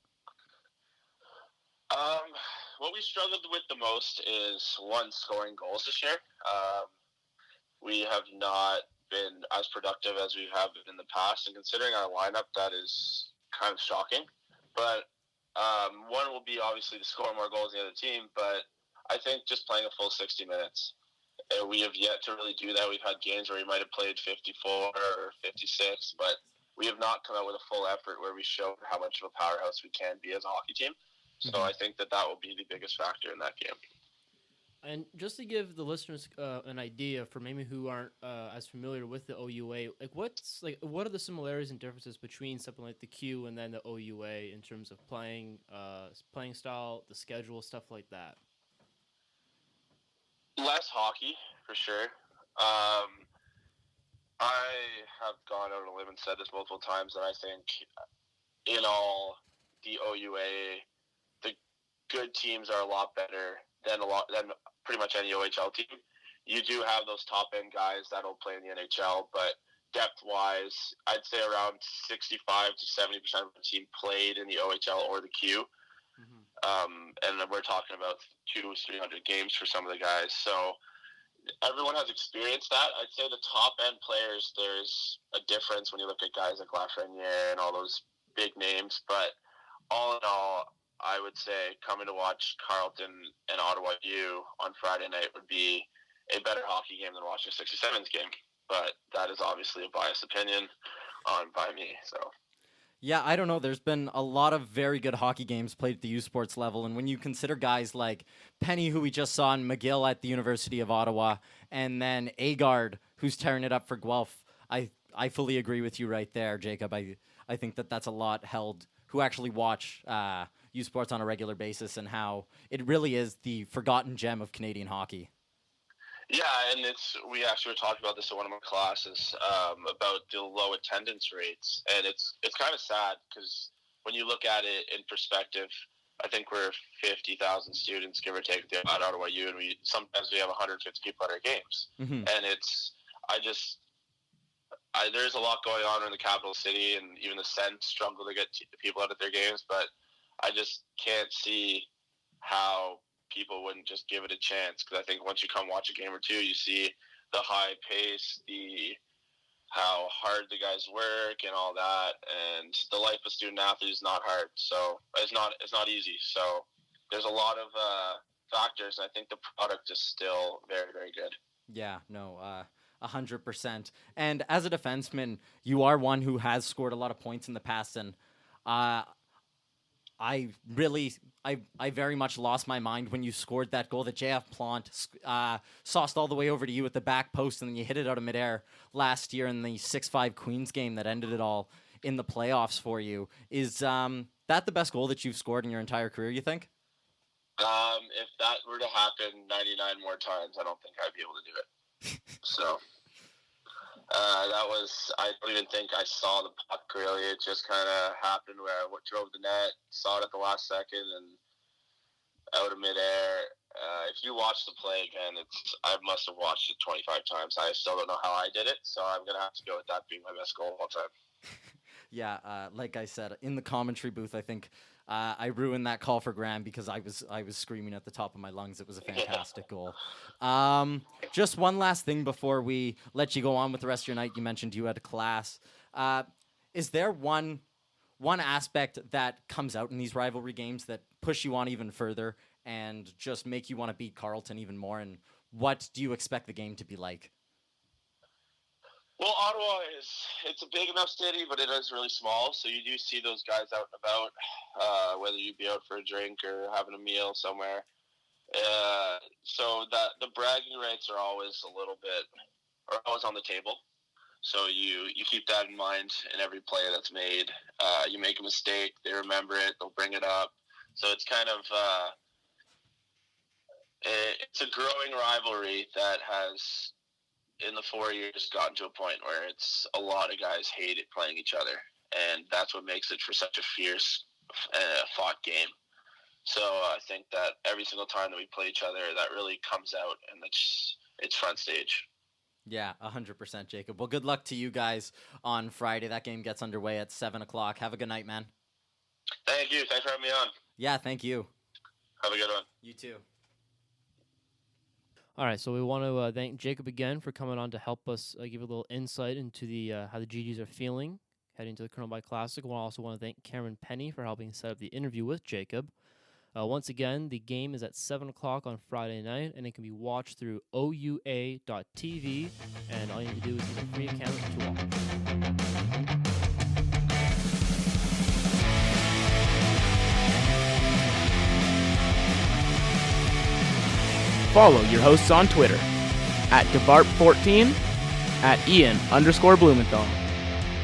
What we struggled with the most is, one, scoring goals this year. We have not been as productive as we have been in the past, and considering our lineup, that is kind of shocking. But one will be obviously to score more goals than the other team, but I think just playing a full 60 minutes. We have yet to really do that. We've had games where we might have played 54 or 56, but we have not come out with a full effort where we show how much of a powerhouse we can be as a hockey team. So I think that will be the biggest factor in that game. And just to give the listeners an idea, for maybe who aren't as familiar with the OUA, what are the similarities and differences between something like the Q and then the OUA in terms of playing style, the schedule, stuff like that? Less hockey, for sure. I have gone out on a limb and said this multiple times, and I think in all, the OUA, the good teams are a lot better than pretty much any OHL team. You do have those top end guys that'll play in the NHL, but depth wise, I'd say around 65 to 70% of the team played in the OHL or the Q. And we're talking about 200-300 games for some of the guys. So everyone has experienced that. I'd say the top end players, there's a difference when you look at guys like Lafreniere and all those big names. But all in all, I would say coming to watch Carleton and Ottawa U on Friday night would be a better hockey game than watching 67's game. But that is obviously a biased opinion by me. So. Yeah, I don't know. There's been a lot of very good hockey games played at the U Sports level, and when you consider guys like Penny, who we just saw, and McGill at the University of Ottawa, and then Agard, who's tearing it up for Guelph, I fully agree with you right there, Jacob. I think that's a lot held who actually watch U Sports on a regular basis, and how it really is the forgotten gem of Canadian hockey. Yeah, and we actually were talking about this in one of my classes about the low attendance rates, and it's kind of sad because when you look at it in perspective, I think we're 50,000 students, give or take, at Ottawa U, and sometimes we have 150 people at our games, and there's a lot going on in the capital city, and even the Sens struggle to get people out at their games, but I just can't see how people wouldn't just give it a chance, because I think once you come watch a game or two, you see the high pace, how hard the guys work and all that, and the life of student athlete is not hard, so it's not easy. So there's a lot of factors, and I think the product is still very, very good. Yeah, no, 100%. And as a defenseman, you are one who has scored a lot of points in the past, and I very much lost my mind when you scored that goal that JF Plant sauced all the way over to you at the back post, and then you hit it out of midair last year in the 6-5 Queens game that ended it all in the playoffs for you. Is that the best goal that you've scored in your entire career, you think? If that were to happen 99 more times, I don't think I'd be able to do it. So I don't even think I saw the puck really. It just kind of happened where I drove the net, saw it at the last second, and out of midair. If you watch the play again, I must have watched it 25 times. I still don't know how I did it, so I'm going to have to go with that being my best goal of all time. Yeah, like I said, in the commentary booth, I think I ruined that call for Graham because I was screaming at the top of my lungs. It was a fantastic goal. Just one last thing before we let you go on with the rest of your night. You mentioned you had a class. Is there one aspect that comes out in these rivalry games that push you on even further and just make you want to beat Carleton even more? And what do you expect the game to be like? Well, Ottawa it's a big enough city, but it is really small. So you do see those guys out and about, whether you be out for a drink or having a meal somewhere. So that the bragging rights are always always on the table. So you keep that in mind in every play that's made. You make a mistake, they remember it, they'll bring it up. So it's kind of it's a growing rivalry that has, in the 4 years, gotten to a point where it's a lot of guys hate it playing each other, and that's what makes it for such a fierce, fought game. So I think that every single time that we play each other, that really comes out, and it's front stage. Yeah, 100%, Jacob. Well, good luck to you guys on Friday. That game gets underway at 7 o'clock. Have a good night, man. Thank you. Thanks for having me on. Yeah, thank you. Have a good one. You too. All right, so we want to thank Jacob again for coming on to help us give a little insight into the how the Gee-Gees are feeling heading to the Colonel By Classic. We also want to thank Cameron Penny for helping set up the interview with Jacob. Once again, the game is at 7 o'clock on Friday night, and it can be watched through oua.tv, and all you need to do is get a free account to watch. Follow your hosts on Twitter at DeBarp14, at Ian_Blumenthal,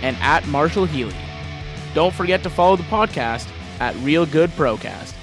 and at Marshall Healy. Don't forget to follow the podcast at Real Good Procast.